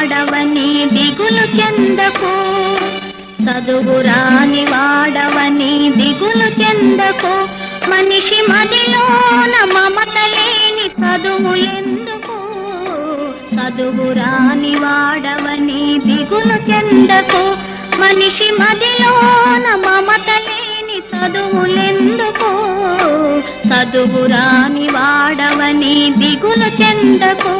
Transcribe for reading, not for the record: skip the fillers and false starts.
వాడవని దిగులు చెందకు, చదువురాని వాడవని దిగులు చెందకు. మనిషి మదిలోన మమత లేని చదువులెందుకు, చదువురాని వాడవని దిగులు చెందకు. మనిషి మదిలోన మమత లేని చదువులెందుకు, చదువురాని వాడవని దిగులు చెందకు.